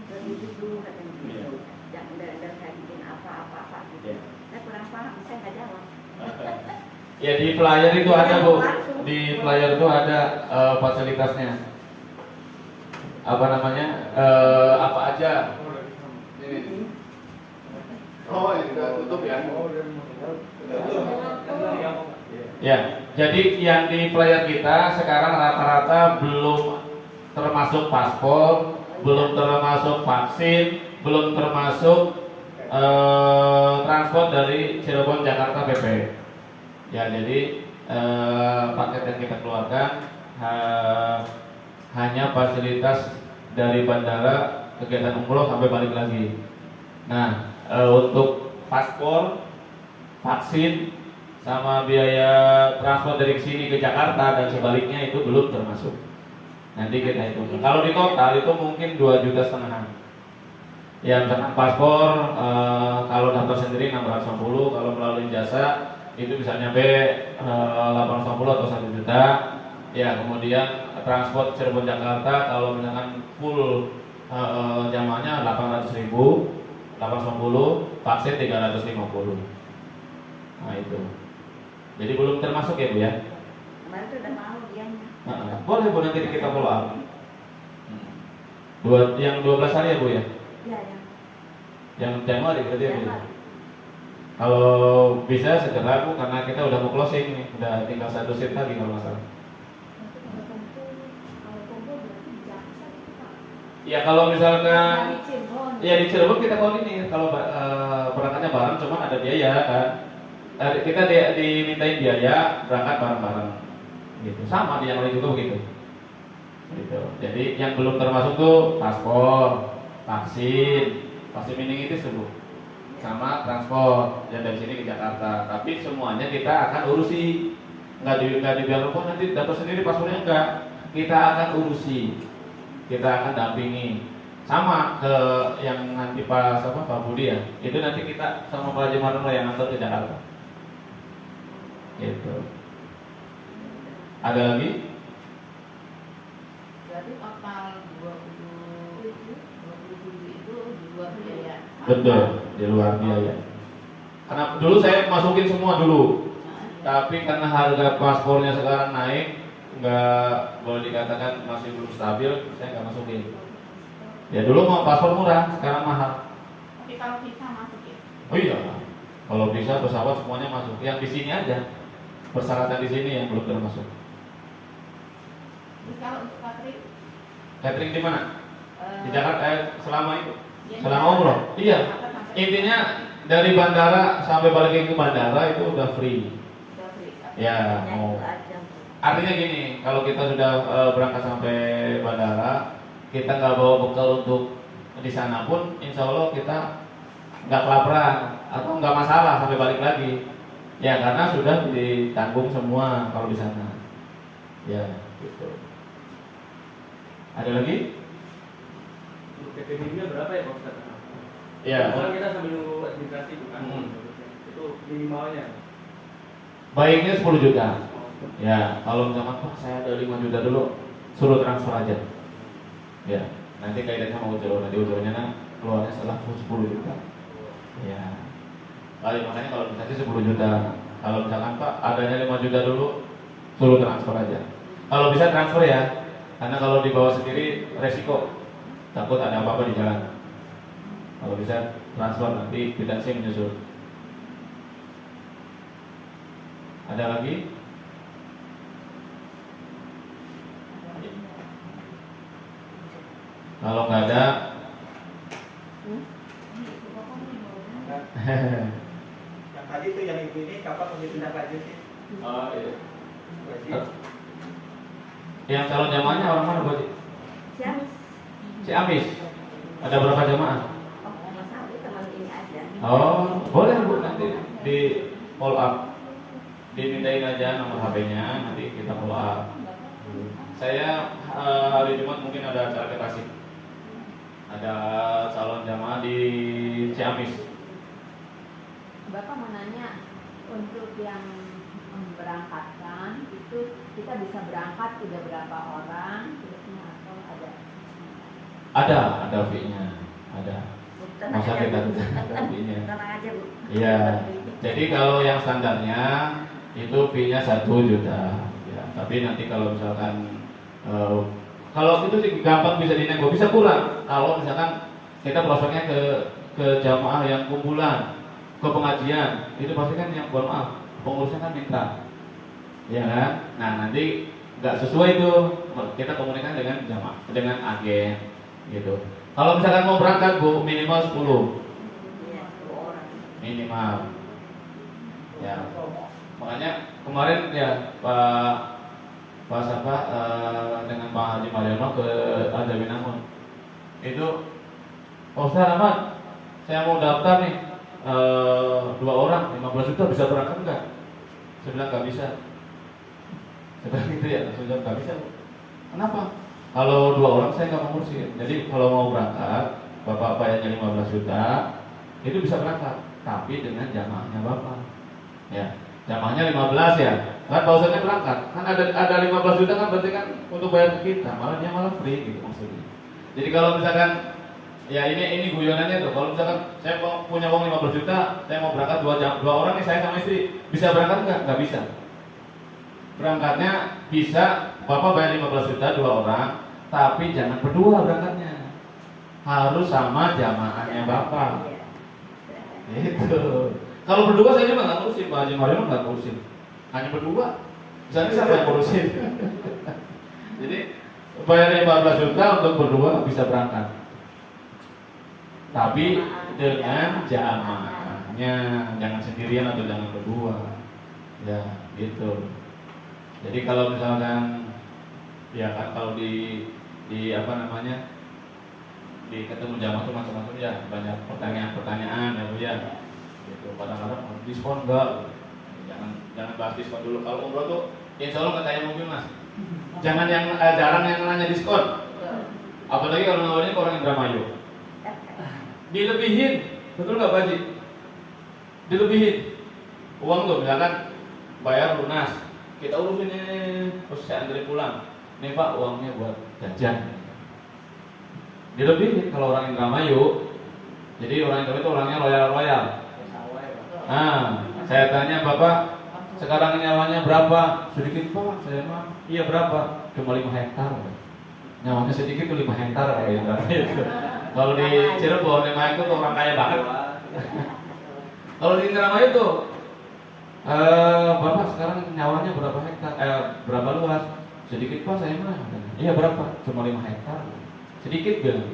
dulu katanya gitu. Jangan udah kayak bikin apa-apa gitu. Saya kurang paham, saya nggak jawab. Ya di flyer itu ada Bu, di flyer itu ada fasilitasnya. Apa namanya? Apa aja? Ini. Oh, ini udah tutup ya? Ya, jadi yang di flyer kita sekarang rata-rata belum termasuk paspor, belum termasuk vaksin, belum termasuk transport dari Cirebon Jakarta PP. Ya, jadi paket yang kita keluarkan hanya fasilitas dari bandara, kegiatan umroh sampai balik lagi. Nah, untuk paspor, vaksin, sama biaya transport dari sini ke Jakarta dan sebaliknya itu belum termasuk. Nanti kita hitung. Kalau di total itu mungkin 2,5 juta. Ya, misalkan paspor kalau daftar sendiri 650, kalau melalui jasa itu bisa nyampe 850 atau 1 juta. Ya, kemudian transport Cirebon Jakarta kalau misalkan full jamaahnya 800.000, 850, vaksin 350. Nah itu. Jadi belum termasuk ya Bu ya? Kemarin tuh udah mau dianya. Boleh Bu, nanti kita follow up. Yang 12 hari ya Bu ya? Iya ya. Yang Januari berarti ya Bu? Kalau bisa segera Bu, karena kita udah mau closing nih, udah tinggal 1 seat lagi kalau nggak salah. Ya kalau misalkan ya di Cirebon kita koordinir kalau berangkatnya bareng, cuman ada biaya kan. Kita dimintain biaya berangkat bareng-bareng gitu. Sama di yang lain juga begitu gitu. Jadi yang belum termasuk tuh paspor, vaksin meningitis Bu, sama transport yang dari sini ke Jakarta. Tapi semuanya kita akan urusi, nggak dibiarkan kok nanti dapat sendiri paspornya, enggak. Kita akan urusi, kita akan dampingi. Sama ke yang nanti Pak Budi ya, itu nanti kita sama Pak Haji Marno yang antar ke Jakarta. Gitu. Ada lagi? Berarti total 27 itu di luar biaya. Betul, di luar biaya. Karena dulu saya masukin semua dulu, tapi karena harga paspornya sekarang naik, nggak boleh dikatakan masih belum stabil, saya nggak masukin. Ya dulu mau paspor murah, sekarang mahal. Tapi kalau bisa masuk ya? Oh iya, kalau bisa pesawat semuanya masuk. Yang di sini aja. Persyaratan di sini yang belum termasuk. Terus kalau untuk Catering di mana? Di Jakarta selama itu? Ya, selama umroh? Iya. Intinya dari bandara sampai balik ke bandara itu udah free. Ya, mau. Artinya gini, kalau kita sudah berangkat sampai bandara, kita nggak bawa bekal untuk di sana pun, insya Allah kita nggak kelaparan atau nggak masalah sampai balik lagi. Ya karena sudah ditanggung semua kalau di sana. Ya, gitu. Ada lagi? Untuk PPB-nya berapa ya Pak Ustadz? Ya. Sekarang kita sambil nunggu administrasi bukan? Itu minimalnya. Baiknya 10 juta. Ya, kalau misalkan Pak saya ada 5 juta dulu, suruh transfer aja. Ya, nanti kaitannya sama ujur, nanti ujurnya keluarnya setelah 10 juta. Ya. Makanya kalau misalnya 10 juta, kalau misalkan Pak adanya 5 juta dulu, suruh transfer aja. Kalau bisa transfer ya, karena kalau dibawa sendiri resiko, takut ada apa-apa di jalan. Kalau bisa transfer, nanti kita sih menyusul. Ada lagi? Kalau nggak ada, yang tadi tuh yang ibu ini kapan mau ditindaklanjuti? oh iya. Yang calon jamaahnya orang mana Bu? Ciamis. Ciamis. Ada berapa jamaah? Oh, nggak tahu, teman ini aja. Oh, boleh Bu, nanti di follow up. Dimintain aja nomor HP-nya, nanti kita follow up. Saya hari Jumat mungkin ada acara ke Tasik. Ada calon jamaah di Ciamis. Bapak mau nanya, untuk yang memberangkatkan itu kita bisa berangkat udah berapa orang, terusnya atau ada? Ada fee-nya, ada. Tenang Masa aja, kita Bu. ada fee-nya? Tenang aja, Bu. Iya. Jadi kalau yang standarnya itu fee-nya 1 juta. Ya, tapi nanti kalau misalkan kalau itu sih gampang bisa dinego, bisa kurang. Kalau misalkan kita prospeknya ke jamaah yang kumpulan, ke pengajian, itu pasti kan yang mohon maaf, pengurusnya kan minta, ya kan? Nah nanti nggak sesuai itu, kita komunikasi dengan jamaah, dengan agen, gitu. Kalau misalkan mau berangkat Bu, minimal 10 Iya, 10 orang. minimal. Ya, makanya kemarin ya Pak siapa dengan Pak Haji Mariono ke Al-Zawinamun itu, Pak Ustaz Ahmad, saya mau daftar nih 2 orang 15 juta bisa berangkat enggak? Saya bilang nggak bisa. Saya bilang gitu ya, langsung jawab nggak bisa. Kenapa? Kalau 2 orang saya nggak mau ngurusin. Jadi kalau mau berangkat, bapak bayarnya 15 juta, itu bisa berangkat, tapi dengan jamaahnya bapak. Ya, jamaahnya 15 ya. Kan Pak Ustaznya berangkat, kan ada 15 juta kan berarti kan untuk bayar ke kita, malah dia malah free gitu maksudnya. Jadi kalau misalkan ya ini guyonannya tuh, kalau misalkan saya punya uang 15 juta, saya mau berangkat 2 orang nih, saya sama istri, bisa berangkat nggak? Nggak bisa. Berangkatnya bisa, bapak bayar 15 juta 2 orang, tapi jangan berdua berangkatnya, harus sama jamaahnya bapak. Iya. Gitu. Kalau berdua saya juga nggak ngurusin, Pak Haji Mario nggak ngurusin, hanya berdua. Misalnya siapa yang ngurusin? Jadi bayar 15 juta untuk berdua bisa berangkat, tapi dengan jamaahnya, jangan sendirian atau jangan berdua. Ya, gitu. Jadi kalau misalkan ya kan kalau di apa namanya di ketemu jamaah itu macam-macam ya, banyak pertanyaan-pertanyaan ya Bu ya. Gitu. Kadang-kadang diskon enggak? Jangan bahas diskon dulu. Kalau umroh tuh insya Allah nggak kayak mobil Mas. Jangan yang jarang yang nanya diskon. Apalagi kalau nawarnya ke orang Indramayu. Dilebihin, betul nggak Pak Haji? Dilebihin. Uang tuh misalkan bayar lunas, kita urusin terus saya antri pulang. Nih Pak, uangnya buat jajan. Dilebihin kalau orang Indramayu. Jadi orang Indramayu itu orangnya loyal. Nah, saya tanya Bapak, sekarang nyawanya berapa? Sedikit Pak, saya mah. Iya berapa? Cuma 5 hektar. Nyawanya sedikit tuh 5 hektar kayak gitu. Kalau di Cirebon 5 hektar tuh orang kaya banget. Kalau di Indramayu tuh Bapak sekarang nyawanya berapa hektar? Berapa luas? Sedikit Pak saya mah. Iya berapa? Cuma 5 hektar. Sedikit bilang.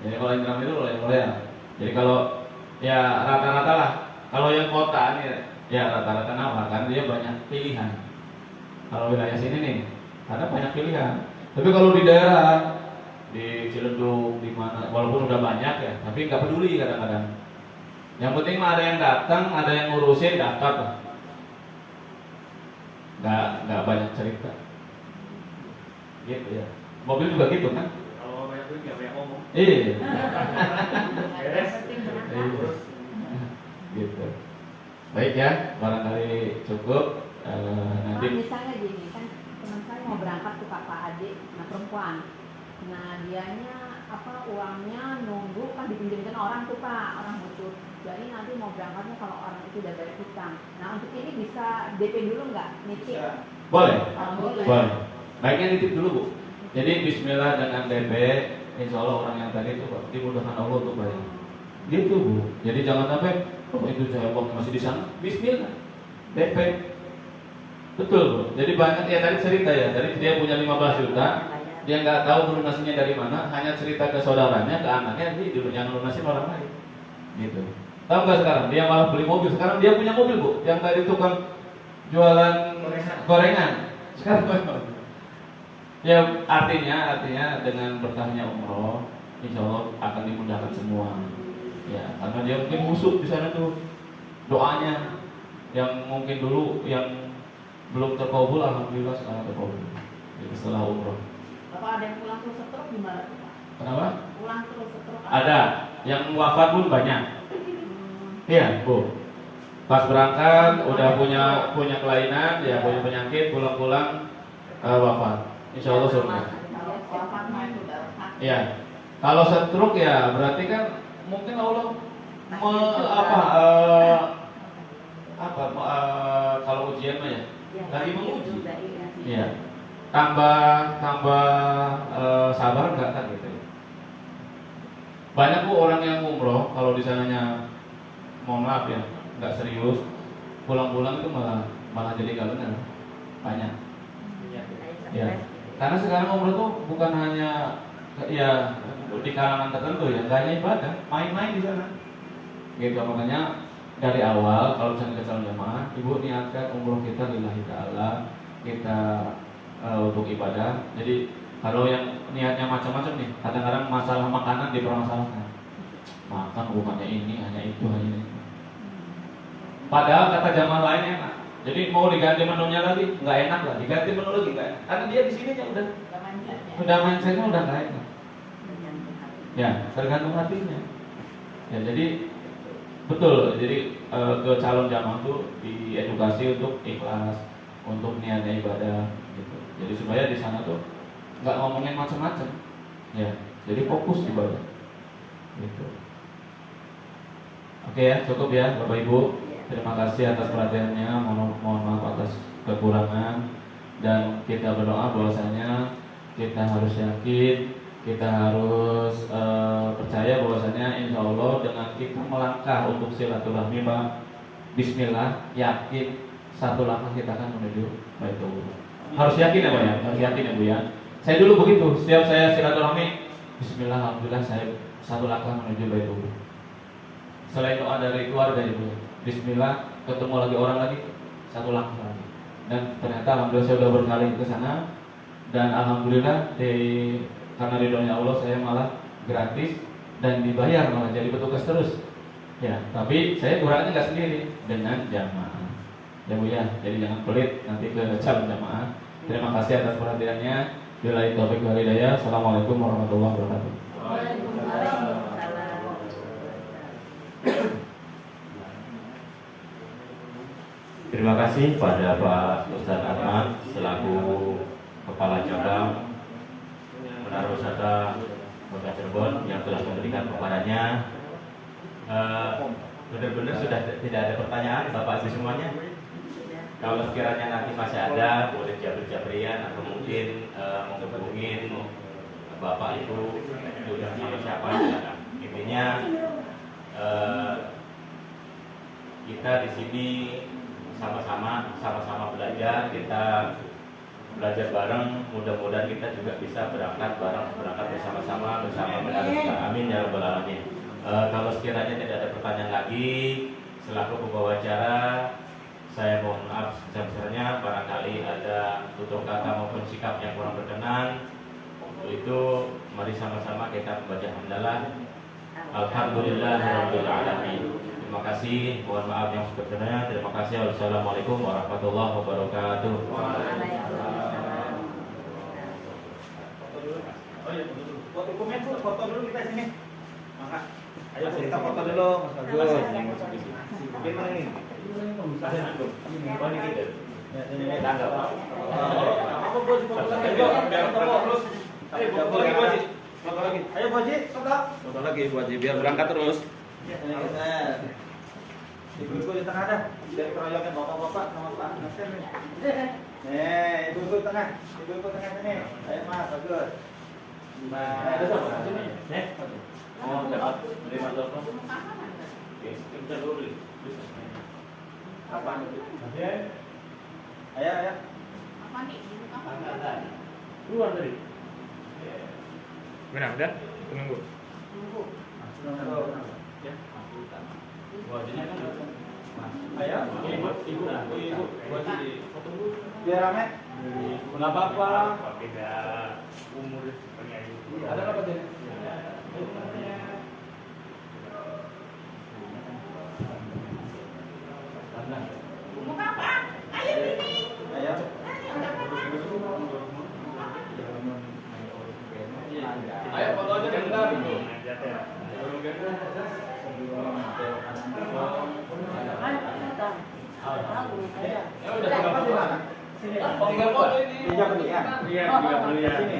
Jadi kalau Indramayu itu loyal. Jadi kalau ya rata-rata lah. Kalau yang kota nih ya rata-rata nawar kan dia banyak pilihan. Kalau wilayah sini nih ada banyak pilihan. Tapi kalau di daerah di Ciledug di mana walaupun udah banyak ya, tapi nggak peduli kadang-kadang. Yang penting mah ada yang datang, ada yang ngurusin daftar lah. Nggak banyak cerita. Gitu ya. Mobil juga gitu kan? Kalau banyak duit nggak banyak ngomong. Iya. Beres. Iya. Gitu. Baik ya, barangkali cukup. Nanti misalnya gini kan, teman saya mau berangkat tuh Pak adik, nah perempuan, nah dianya uangnya nunggu kan dipinjamkan orang tuh Pak, orang butuh. Jadi nanti mau berangkatnya kalau orang itu udah bayar hutang. Nah untuk ini bisa DP dulu nggak? Nitip? boleh. Boleh. Boleh. Baiknya nitip dulu Bu. Jadi Bismillah dengan DP, insya Allah orang yang tadi itu Pak dimudahkan Allah untuk bayar. Gitu Bu. Jadi jangan sampai itu saya uang masih di sana. Bismillah. DP. Betul Bu. Jadi banyak ya tadi cerita ya. Tadi dia punya 15 juta, dia nggak tahu melunasinya dari mana, hanya cerita ke saudaranya, ke anaknya, dia yang lunasin orang lain. Gitu. Tahu nggak sekarang? Dia malah beli mobil. Sekarang dia punya mobil Bu. Yang tadi tukang jualan gorengan. Sekarang ya artinya dengan bertahnya umroh, insya Allah akan dimudahkan semua. Ya, karena dia mungkin musuh di sana tuh doanya yang mungkin dulu yang belum terkabul, alhamdulillah sekarang terkabul. Jadi setelah umroh. Apa ada yang pulang terus setruk gimana tuh Pak? Kenapa? Pulang terus setruk? Ada yang wafat pun banyak. Iya, Bu. Pas berangkat udah punya kelainan, ya punya penyakit, pulang-pulang wafat. Insya Allah surga. Kalau wafat mah itu udah hak. Iya. Kalau setruk ya berarti kan mungkin Allah kalau ujian mah ya lagi menguji. Iya. Tambah sabar nggak kan gitu. Banyak bu orang yang umroh kalau di sananya mohon maaf ya nggak serius, pulang-pulang itu malah jadi nggak benar. Banyak. Ya. Karena sekarang umroh tuh bukan hanya ya di kalangan tertentu ya, nggak hanya ibadah, main-main di sana. Gitu makanya dari awal kalau misalnya ke calon jamaah, ibu niatkan umroh kita lillahi ta'ala, kita untuk ibadah. Jadi kalau yang niatnya macam-macam nih, kadang-kadang masalah makanan dipermasalahkan. Makan bukannya ini, hanya itu, hanya ini. Padahal kata jamaah lain enak. Jadi mau diganti menunya lagi, nggak enak lah. Diganti menu lagi nggak enak. Karena dia di sini ya udah mindsetnya udah nggak enak. Ya tergantung hatinya. Ya jadi betul. Jadi ke calon jamaah tuh diedukasi untuk ikhlas, untuk niatnya ibadah. Gitu. Jadi supaya di sana tuh nggak ngomongin macam-macam. Ya. Jadi fokus ibadah. Gitu. Oke ya, cukup ya Bapak Ibu. Terima kasih atas perhatiannya. Mohon maaf atas kekurangan. Dan kita berdoa bahwasanya kita harus yakin, kita harus percaya bahwasanya insya Allah dengan kita melangkah untuk silaturahmi, Bismillah, yakin satu langkah kita akan menuju Baitullah. Harus yakin ya Pak ya, harus yakin ya Bu ya. Saya dulu begitu, setiap saya silaturahmi, Bismillah, alhamdulillah saya satu langkah menuju Baitullah. Selain doa dari keluarga Ibu, Bismillah, ketemu lagi orang lagi, satu langkah lagi. Dan ternyata alhamdulillah saya sudah berkali ke sana. Dan alhamdulillah karena ridhonya Allah saya malah gratis dan dibayar malah jadi petugas terus. Ya, tapi saya kurangnya nggak sendiri dengan jamaah. Ya Bu ya, jadi jangan pelit nanti ke calon jamaah. Terima kasih atas perhatiannya. Billahi taufiq wal hidayah. Assalamualaikum warahmatullahi wabarakatuh. Terima kasih pada Pak Ustadz Ahmad selaku Kepala Cabang Menara Wisata Kota Cirebon yang telah memberikan paparannya. Benar-benar sudah tidak ada pertanyaan Bapak Ibu semuanya. Kalau sekiranya nanti masih ada, boleh jabri-jabrian atau mungkin menghubungin Bapak Ibu sudah siapa silakan. Intinya kita di sini sama-sama belajar, kita belajar bareng, mudah-mudahan kita juga bisa berangkat bersama-sama menara. Amin ya rabbal alamin. Kalau sekiranya tidak ada pertanyaan lagi, selaku pembawa acara, saya mohon maaf sebesar-besarnya barangkali ada tutur kata maupun sikap yang kurang berkenan. Untuk itu, mari sama-sama kita membaca hamdalah. Alhamdulillahirabbil alamin. Terima kasih, mohon maaf yang sebesar-besarnya. Terima kasih. Wassalamualaikum warahmatullahi wabarakatuh. Oh iya, foto dokumen Bu, foto dulu kita sini. Maka, ayo Bu, kita foto dulu, Mas Bagus. Gimana ini? Oh ini gitu. Ya, ini tangga Pak. Apa Bu, foto lagi? Biar foto terus. Ayo foto lagi Bu Haji. Foto lagi. Ayo Bu Haji, foto lagi Bu Haji biar berangkat terus. Ya, ibu-ibu di tengah dah, dari keroyokan bapak-bapak sama Pak Nasir nih. Ibu-ibu tengah sini. Ayo Mas, bagus. Ada siapa? Sini. Oh, dapat beli Mas Doko. Oke, kita dulu beli. Apa? Ayo. Apa nih? Keluar tadi. Mana udah? Tunggu. Ya. Wah, jadi kan Ayo. ibu buat di foto dulu. Biar rame. Enggak apa-apa. Beda umur Ada apa jadi? Buka apa? Ayo sini. Ayo. Ayo foto aja bentar. Ya udah tinggal foto ini. Iya, Iya, 30 ya. Sini.